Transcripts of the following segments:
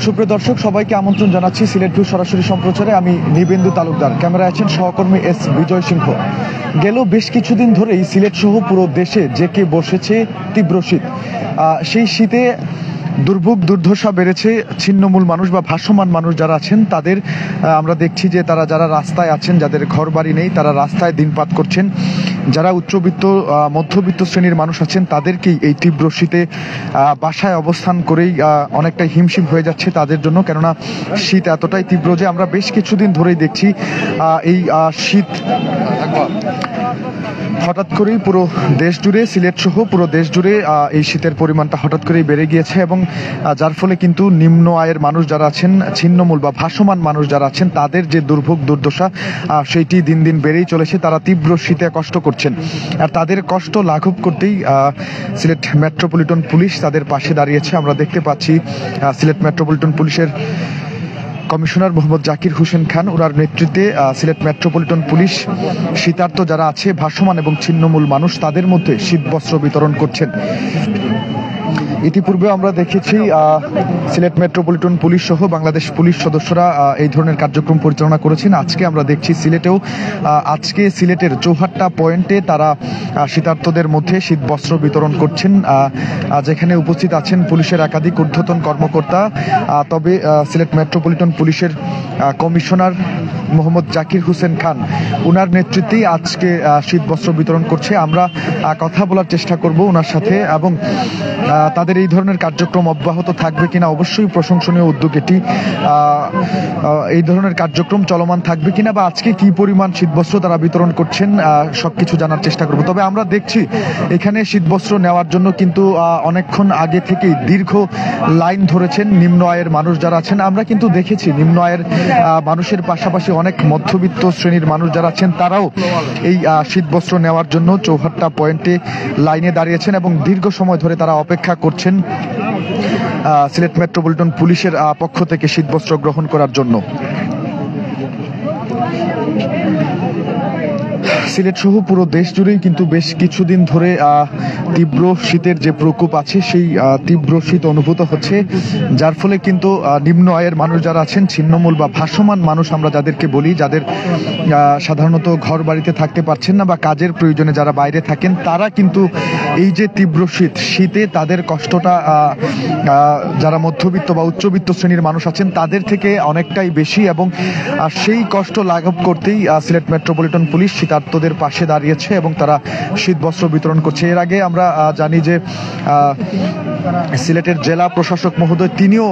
সুপ্রিয় দর্শক, সবাইকে আমন্ত্রণ জানাচ্ছি সিলেট ভিউ সরাসরি সম্প্রচারে। আমি নিবেন্দু তালুকদার, ক্যামেরায় আছেন সহকর্মী এস বিজয় সিংহ। গেল বেশ কিছুদিন ধরেই সিলেট সহ পুরো দেশে জেঁকে বসেছে তীব্র শীত। সেই শীতে দুর্ভোগ দুর্দশা বেড়েছে। ছিন্নমূল মানুষ বা ভাসমান মানুষ যারা আছেন তাদের আমরা দেখছি যে যারা রাস্তায় আছেন, যাদের ঘর বাড়ি নেই, তারা রাস্তায় দিনপাত করছেন। যারা উচ্চবিত্ত মধ্যবিত্ত শ্রেণীর মানুষ আছেন তাদেরকেই এই তীব্র শীতে বাসায় অবস্থান করেই অনেকটাই হিমশিম হয়ে যাচ্ছে তাদের জন্য। কেননা শীত এতটাই তীব্র যে আমরা বেশ কিছুদিন ধরেই দেখছি এই শীত হঠাৎ করেই পুরো দেশ জুড়ে, সিলেট সহ পুরো দেশ জুড়ে এই শীতের পরিমাণটা হঠাৎ করেই বেড়ে গিয়েছে এবং যার ফলে কিন্তু নিম্ন আয়ের মানুষ যারা আছেন, ছিন্নমূল বা ভাসমান মানুষ যারা আছেন, তাদের যে দুর্ভোগ দুর্দশা সেইটি দিন দিন বেড়েই চলেছে। তারা তীব্র শীতে কষ্ট করছেন, আর তাদের কষ্ট লাঘব করতেই সিলেট মেট্রোপলিটন পুলিশ তাদের পাশে দাঁড়িয়েছে। আমরা দেখতে পাচ্ছি সিলেট মেট্রোপলিটন পুলিশের কমিশনার মোহাম্মদ জাকির হোসেন খান, ওনার নেতৃত্বে সিলেট মেট্রোপলিটন পুলিশ শীতার্ত যারা আছে, ভাসমান এবং ছিন্নমূল মানুষ, তাদের মধ্যে শীতবস্ত্র বিতরণ করছেন। ইতিপূর্বে আমরা দেখেছি সিলেট মেট্রোপলিটন পুলিশ সহ বাংলাদেশ পুলিশ সদস্যরা এই ধরনের কার্যক্রম পরিচালনা করেছেন। আজকে আমরা দেখছি সিলেটেও, আজকে সিলেটের চৌহাট্টা পয়েন্টে তারা শীতার্তদের মধ্যে শীতবস্ত্র বিতরণ করছেন, যেখানে উপস্থিত আছেন পুলিশের একাধিক ঊর্ধ্বতন কর্মকর্তা। তবে সিলেট মেট্রোপলিটন পুলিশের কমিশনার মোহাম্মদ জাকির হোসেন খান, ওনার নেতৃত্বেই আজকে শীতবস্ত্র বিতরণ করছে। আমরা কথা বলার চেষ্টা করব ওনার সাথে এবং তাদের এই ধরনের কার্যক্রম অব্যাহত থাকবে কিনা, অবশ্যই প্রশংসনীয় উদ্যোগ এটি। এই ধরনের কার্যক্রম চলমান থাকবে কিনা বা আজকে কি পরিমাণ শীতবস্ত্র তারা বিতরণ করছেন সবকিছু জানার চেষ্টা করব। তবে আমরা দেখছি এখানে শীতবস্ত্র নেওয়ার জন্য কিন্তু অনেকক্ষণ আগে থেকেই দীর্ঘ লাইন ধরেছেন নিম্ন আয়ের মানুষ যারা আছেন। আমরা কিন্তু দেখেছি নিম্ন আয়ের মানুষের পাশাপাশি অনেক মধ্যবিত্ত শ্রেণীর মানুষ যারা আছেন তারাও এই শীতবস্ত্র নেওয়ার জন্য চৌহাট্টা পয়েন্টে লাইনে দাঁড়িয়েছেন এবং দীর্ঘ সময় ধরে তারা অপেক্ষা করছেন সিলেট মেট্রোপলিটন পুলিশের পক্ষ থেকে শীতবস্ত্র গ্রহণ করার জন্য। সিলেট সহ পুরো দেশ জুড়েই কিন্তু বেশ কিছুদিন ধরে তীব্র শীতের যে প্রকোপ আছে, সেই তীব্র শীত অনুভূত হচ্ছে, যার ফলে কিন্তু নিম্ন আয়ের মানুষ যারা আছেন, ছিন্নমূল বা ভাসমান মানুষ আমরা যাদেরকে বলি, যাদের সাধারণত ঘর বাড়িতে থাকতে পারছেন না বা কাজের প্রয়োজনে যারা বাইরে থাকেন, তারা কিন্তু এই যে তীব্র শীতে তাদের কষ্টটা যারা মধ্যবিত্ত বা উচ্চবিত্ত শ্রেণীর মানুষ আছেন তাদের থেকে অনেকটাই বেশি এবং সেই কষ্ট লাঘব করতেই সিলেট মেট্রোপলিটন পুলিশ শীতার্তদের পাশে দাঁড়িয়েছে এবং তারা শীতবস্ত্র বিতরণ করছে। এর আগে আমরা জানি যে সিলেটের জেলা প্রশাসক মহোদয় তিনিও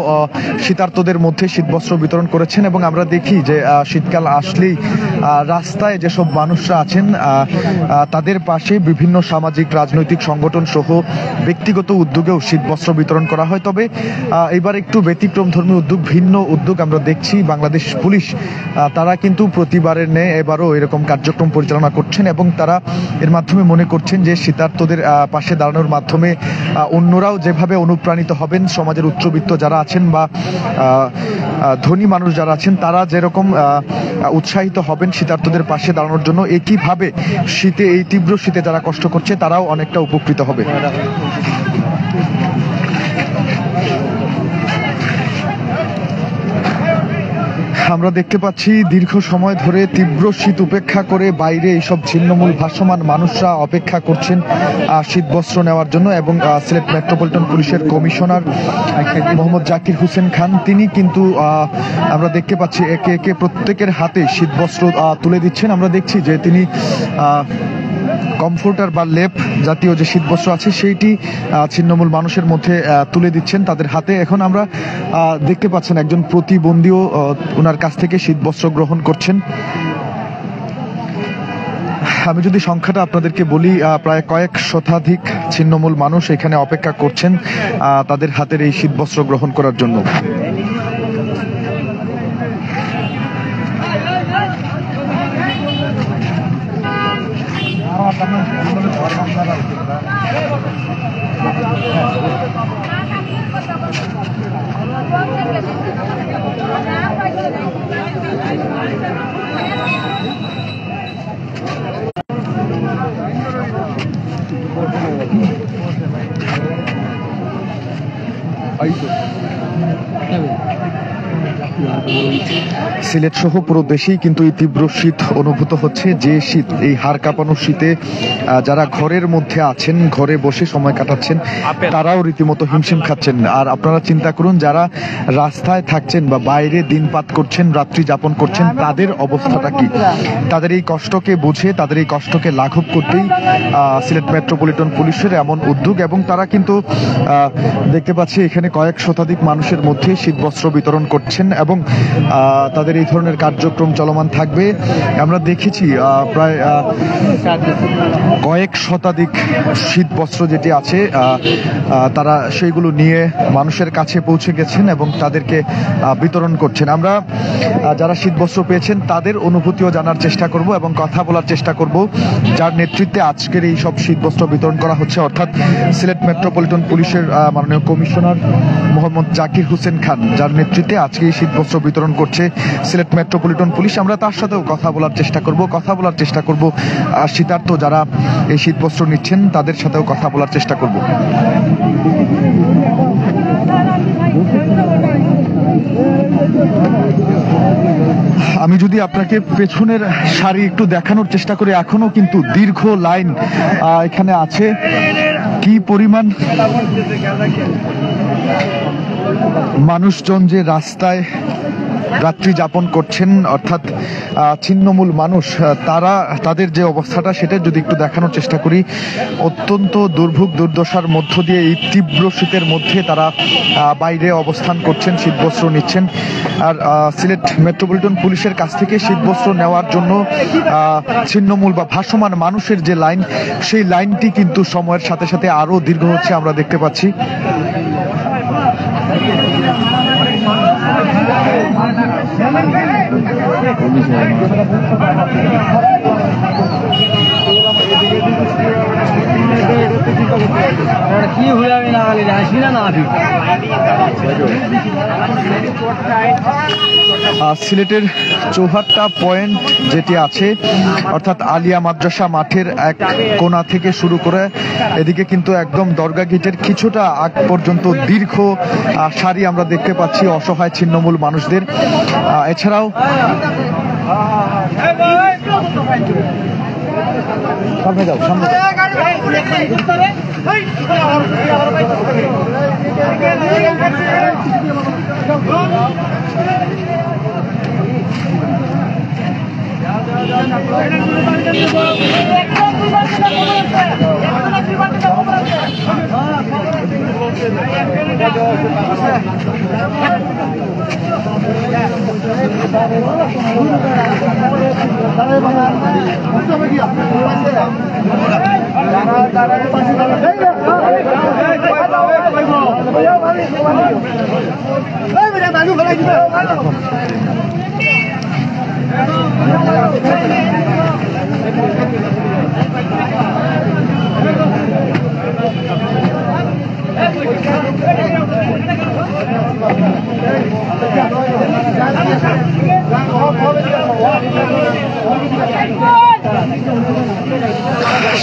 শীতার্তদের মধ্যে শীতবস্ত্র বিতরণ করেছেন এবং আমরা দেখি যে শীতকাল আসলেই রাস্তায় যেসব মানুষরা আছেন তাদের পাশে বিভিন্ন সামাজিক রাজনৈতিক সংগঠন সহ ব্যক্তিগত উদ্যোগেও শীতবস্ত্র বিতরণ করা হয়। তবে এবার একটু ব্যতিক্রমধর্মী উদ্যোগ, ভিন্ন উদ্যোগ আমরা দেখছি। বাংলাদেশ পুলিশ তারা কিন্তু প্রতিবারের ন্যায় এবারও এরকম কার্যক্রম পরিচালনা করছেন এবং তারা এর মাধ্যমে মনে করছেন যে শীতার্তদের পাশে দাঁড়ানোর মাধ্যমে অন্যরাও যেভাবে অনুপ্রাণিত হবেন, সমাজের উচ্চবিত্ত যারা আছেন বা ধনী মানুষ যারা আছেন, তারা যেরকম উৎসাহিত হবেন শীতার্তদের পাশে দাঁড়ানোর জন্য, একইভাবে শীতে, এই তীব্র শীতে যারা কষ্ট করছে তারাও অনেকটা উপকৃত হবে। আমরা দেখতে পাচ্ছি দীর্ঘ সময় ধরে তীব্র শীত উপেক্ষা করে বাইরে এইসব ছিন্নমূল ভাসমান মানুষরা অপেক্ষা করছেন শীতবস্ত্র নেওয়ার জন্য এবং সিলেট মেট্রোপলিটন পুলিশের কমিশনার মোহাম্মদ জাকির হোসেন খান, তিনি কিন্তু আমরা দেখতে পাচ্ছি একে একে প্রত্যেকের হাতে শীতবস্ত্র তুলে দিচ্ছেন। আমরা দেখছি যে তিনি কমফোর্টার বা লেপ জাতীয় যে শীতবস্ত্র আছে সেইটি ছিন্নমূল মানুষের মধ্যে তুলে দিচ্ছেন তাদের হাতে। এখন আমরা দেখতে পাচ্ছেন একজন প্রতিবন্ধীও ওনার কাছ থেকে শীতবস্ত্র গ্রহণ করছেন। আমি যদি সংখ্যাটা আপনাদেরকে বলি, প্রায় কয়েক শতাধিক ছিন্নমূল মানুষ এখানে অপেক্ষা করছেন তাদের হাতের এই শীতবস্ত্র গ্রহণ করার জন্য। Ahí সিলেট সহ পুরো দেশেই কিন্তু এই তীব্র শীত অনুভূত হচ্ছে। যে শীত, এই হাড় কাঁপানো শীতে যারা ঘরের মধ্যে আছেন, ঘরে বসে সময় কাটাচ্ছেন, তারাও রীতিমতো হিমশিম খাচ্ছেন। আর আপনারা চিন্তা করুন, যারা রাস্তায় থাকছেন বা বাইরে দিনপাত করছেন, রাত্রি যাপন করছেন, তাদের অবস্থাটা কি? তাদের এই কষ্টকে বুঝে, তাদের এই কষ্টকে লাঘব করতেই সিলেট মেট্রোপলিটন পুলিশের এমন উদ্যোগ। এবং তারা কিন্তু দেখতে পাচ্ছি এখানে কয়েক শতাধিক মানুষের মধ্যে শীতবস্ত্র বিতরণ করছেন এবং তাদের এই ধরনের কার্যক্রম চলমান থাকবে। আমরা দেখেছি প্রায় কয়েক শতাধিক শীতবস্ত্র যেটি আছে তারা সেইগুলো নিয়ে মানুষের কাছে পৌঁছে গেছেন এবং তাদেরকে বিতরণ করছেন। আমরা যারা শীতবস্ত্র পেয়েছেন তাদের অনুভূতিও জানার চেষ্টা করব এবং কথা বলার চেষ্টা করব, যার নেতৃত্বে আজকের এই সব শীতবস্ত্র বিতরণ করা হচ্ছে, অর্থাৎ সিলেট মেট্রোপলিটন পুলিশের মাননীয় কমিশনার মোহাম্মদ জাকির হোসেন খান, যার নেতৃত্বে আজকে এই শীতবস্ত্র বিতরণ করছে সিলেট মেট্রোপলিটন পুলিশ। আমরা তার সাথেও কথা বলার চেষ্টা করব শীতার্থ যারা এই শীতবস্ত্র নিচ্ছেন তাদের সাথেও কথা বলার চেষ্টা করব। আমি যদি আপনাকে পেছনের সারি একটু দেখানোর চেষ্টা করি, এখনো কিন্তু দীর্ঘ লাইন এখানে আছে। কি পরিমাণ মানুষজন যে রাস্তায় রাত্রি যাপন করছেন, অর্থাৎ ছিন্নমূল মানুষ, তাদের যে অবস্থাটা সেটা যদি একটু দেখানোর চেষ্টা করি। অত্যন্ত দুর্ভোগ দুর্দশার মধ্য দিয়ে এই তীব্র শীতের মধ্যে তারা বাইরে অবস্থান করছেন, শীতবস্ত্র নিচ্ছেন। আর সিলেট মেট্রোপলিটন পুলিশের কাছ থেকে শীতবস্ত্র নেওয়ার জন্য ছিন্নমূল বা ভাসমান মানুষের যে লাইন, সেই লাইনটি কিন্তু সময়ের সাথে সাথে আরো দীর্ঘ হচ্ছে আমরা দেখতে পাচ্ছি। সিলেটের চৌহাট্টা পয়েন্ট যেটি আছে, অর্থাৎ আলিয়া মাদ্রাসা মাঠের এক কোণা থেকে শুরু করে এদিকে কিন্তু একদম দরগা গেটের কিছুটা আগ পর্যন্ত দীর্ঘ সারি আমরা দেখতে পাচ্ছি অসহায় ছিন্নমূল মানুষদের। এছাড়াও সামনে যাও, সামনে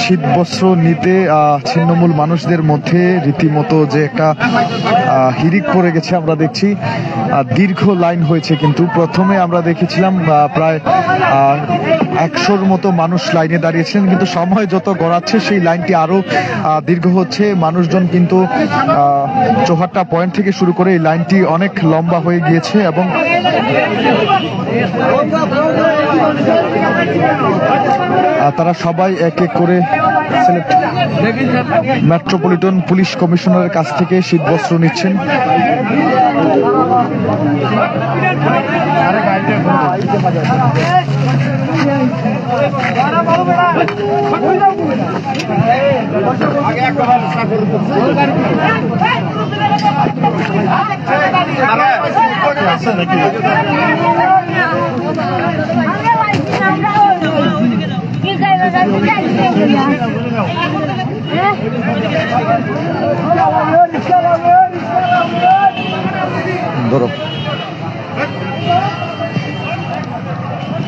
শীতবস্ত্র নিতে ছিন্নমূল মানুষদের মধ্যে রীতিমতো যে একটা হিড়িক পড়ে গেছে আমরা দেখছি। দীর্ঘ লাইন হয়েছে, কিন্তু প্রথমে আমরা দেখেছিলাম প্রায় 100-র মতো মানুষ লাইনে দাঁড়িয়েছিলেন, কিন্তু সময় যত গড়াচ্ছে সেই লাইনটি আরো দীর্ঘ হচ্ছে। মানুষজন কিন্তু চৌহাট্টা পয়েন্ট থেকে শুরু করে এই লাইনটি অনেক লম্বা হয়ে গিয়েছে এবং তারা সবাই এক এক করে সিলেট মেট্রোপলিটন পুলিশ কমিশনারের কাছ থেকে শীতবস্ত্র নিচ্ছেন।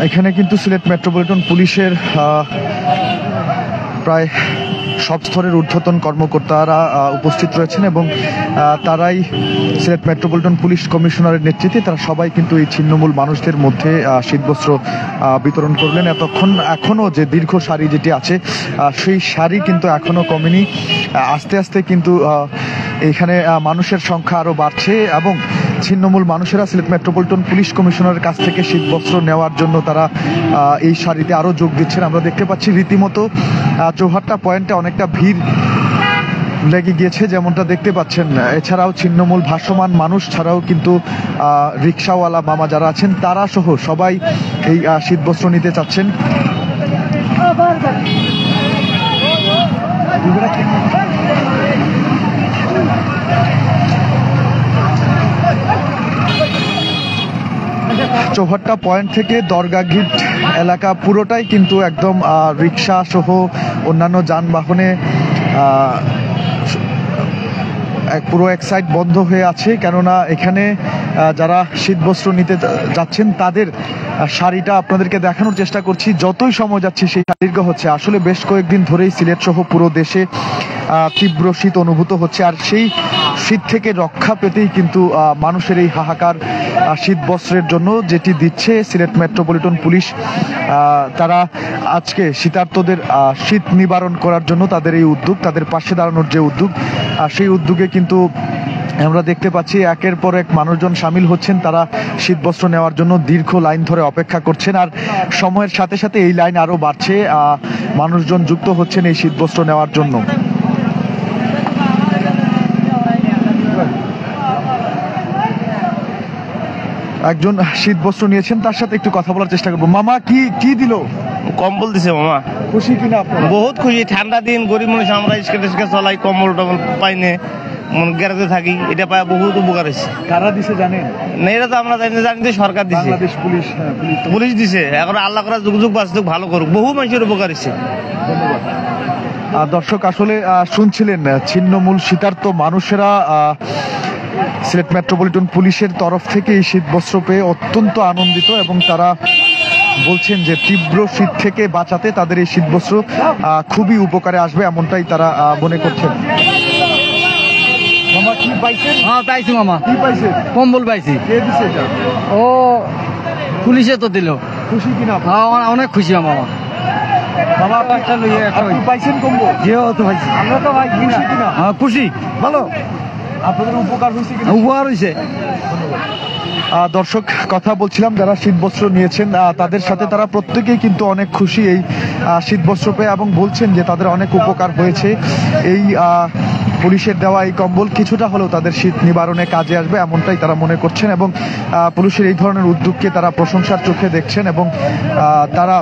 এখানে কিন্তু সিলেট মেট্রোপলিটন পুলিশের প্রায় সব স্তরের ঊর্ধ্বতন কর্মকর্তারা উপস্থিত রয়েছেন এবং তারাই সিলেট মেট্রোপলিটন পুলিশ কমিশনারের নেতৃত্বে তারা সবাই কিন্তু এই ছিন্নমূল মানুষদের মধ্যে শীতবস্ত্র বিতরণ করলেন। এখনো যে দীর্ঘ সারি যেটি আছে সেই সারি কিন্তু এখনো কমেনি। আস্তে আস্তে কিন্তু এখানে মানুষের সংখ্যা আরো বাড়ছে এবং ছিন্নমূল মানুষেরা সিলেট মেট্রোপলিটন পুলিশ কমিশনারের কাছ থেকে শীতবস্ত্র নেওয়ার জন্য তারা এই সারিতে আরো যোগ দিচ্ছেন। আমরা দেখতে পাচ্ছি রীতিমতো চৌহাট্টা পয়েন্টে অনেকটা ভিড় লেগে গিয়েছে যেমনটা দেখতে পাচ্ছেন। এছাড়াও ছিন্নমূল ভাসমান মানুষ ছাড়াও কিন্তু রিক্সাওয়ালা মামা যারা আছেন তারা সহ সবাই এই শীতবস্ত্র নিতে চাচ্ছেন। চৌহাট্টা পয়েন্ট থেকে দরগা গেট এলাকা পুরোটাই কিন্তু একদম রিক্সা সহ অন্যান্য যানবাহনে পুরো এক সাইড বন্ধ হয়ে আছে, কেননা এখানে যারা শীতবস্ত্র নিতে যাচ্ছেন তাদের সারিটা আপনাদেরকে দেখানোর চেষ্টা করছি। যতই সময় যাচ্ছে সেই দীর্ঘ হচ্ছে। আসলে বেশ কয়েকদিন ধরেই সিলেট সহ পুরো দেশে তীব্র শীত অনুভূত হচ্ছে, আর সেই শীত থেকে রক্ষা পেতেই কিন্তু মানুষের এই হাহাকার শীত বস্ত্রের জন্য যেটি দিচ্ছে সিলেট মেট্রোপলিটন পুলিশ। তারা আজকে শীতার্তদের শীত নিবারণ করার জন্য তাদের এই উদ্যোগ, তাদের পাশে দাঁড়ানোর যে উদ্যোগ, সেই উদ্যোগে কিন্তু আমরা দেখতে পাচ্ছি একের পর এক মানুষজন সামিল হচ্ছেন। তারা শীতবস্ত্র নেওয়ার জন্য দীর্ঘ লাইন ধরে অপেক্ষা করছেন, আর সময়ের সাথে সাথে এই লাইন আরো বাড়ছে। মানুষজন যুক্ত হচ্ছেন এই শীতবস্ত্র নেওয়ার জন্য। একজন শীতবস্ত্র নিয়েছেন, তার সাথে একটু কথা বলার চেষ্টা করবো। মামা কি দিল? কম্বল দিছে মামা। খুশি কিনা আপনারা? বহুত খুশি। ঠান্ডা দিন, গরিব মানুষ আমরা স্কেটে চলাই, কম্বল টম্বল পাইনে, গ্যারেজে থাকি, এটা পায় বহুত উপকার হয়েছে। কারা দিছে জানেন না? এটা তো আমরা জানি যে সরকার দিছে, বাংলাদেশ পুলিশ। পুলিশ দিছে। এখন আল্লাহ করা যুগ যুগ বাঁচুক, ভালো করুক, বহু মানুষের উপকার হয়েছে। দর্শক আসলে শুনছিলেন ছিন্নমূল শীতার্ত মানুষেরা সিলেট মেট্রোপলিটন পুলিশের তরফ থেকে এই শীতবস্ত্র পেয়ে অত্যন্ত আনন্দিত এবং তারা বলছেন যে তীব্র শীত থেকে বাঁচাতে তাদের এই শীতবস্ত্র খুবই উপকারে আসবে, এমনটাই তারা মনে করছেন। মামা কি পাইছেন? হ্যাঁ পাইছি মামা। কি পাইছেন? কম্বল পাইছি। কে দিছে এটা? ও পুলিশে তো দিল। খুশি কিনা? হ্যাঁ অনেক খুশি মামা। মামা আপনি পাইছেন কম্বল? যেহেতু পাইছি আমরা তো ভাই খুশি কিনা? হ্যাঁ খুশি, ভালো আপনাদের উপকার হয়েছে কিনা? উপকার হয়েছে। দর্শক কথা বলছিলাম যারা শীতবস্ত্র নিয়েছেন তাদের সাথে, তারা প্রত্যেকেই কিন্তু অনেক খুশি এই শীতবস্ত্র পেয়ে এবং বলছেন যে তাদের অনেক উপকার হয়েছে। এই পুলিশের দেওয়া এই কম্বল কিছুটা হলেও তাদের শীত নিবারণে কাজে আসবে, এমনটাই তারা মনে করছেন এবং পুলিশের এই ধরনের উদ্যোগকে তারা প্রশংসার চোখে দেখছেন এবং তারা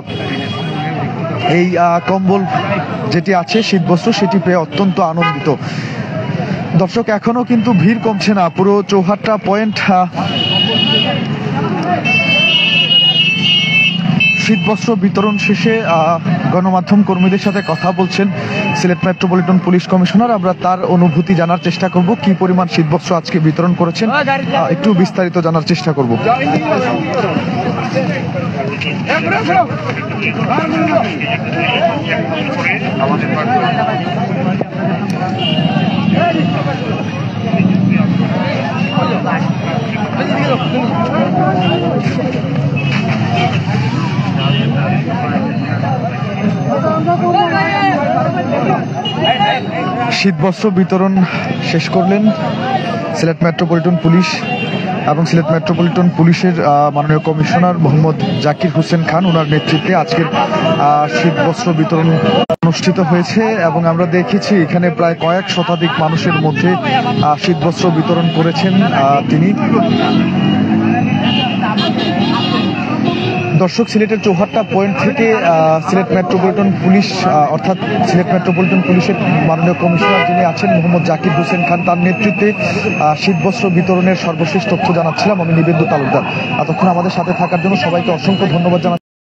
এই কম্বল যেটি আছে শীতবস্ত্র সেটি পেয়ে অত্যন্ত আনন্দিত। দর্শক এখনো কিন্তু ভিড় কমছে না। পুরো চৌহাট্টা পয়েন্ট শীতবস্ত্র বিতরণ শেষে গণমাধ্যম কর্মীদের সাথে কথা বলছেন সিলেট মেট্রোপলিটন পুলিশ কমিশনার। আমরা তার অনুভূতি জানার চেষ্টা করব, কি পরিমাণ শীতবস্ত্র আজকে বিতরণ করেছেন একটু বিস্তারিত জানার চেষ্টা করব। শীতবস্ত্র বিতরণ শেষ করলেন সিলেট মেট্রোপলিটন পুলিশ এবং সিলেট মেট্রোপলিটন পুলিশের মাননীয় কমিশনার মোহাম্মদ জাকির হোসেন খান। ওনার নেতৃত্বে আজকের শীতবস্ত্র বিতরণ অনুষ্ঠিত হয়েছে এবং আমরা দেখেছি এখানে প্রায় কয়েক শতাধিক মানুষের মধ্যে শীতবস্ত্র বিতরণ করেছেন তিনি। দর্শক সিলেটের চৌহাট্টা পয়েন্ট থেকে সিলেট মেট্রোপলিটন পুলিশ অর্থাৎ সিলেট মেট্রোপলিটন পুলিশের মাননীয় কমিশনার যিনি আছেন মোহাম্মদ জাকির হোসেন খান, তার নেতৃত্বে শীতবস্ত্র বিতরণের সর্বশেষ তথ্য জানাচ্ছিলাম আমি নিবেন্দু তালুকদার। এতক্ষণ আমাদের সাথে থাকার জন্য সবাইকে অসংখ্য ধন্যবাদ জানাচ্ছি।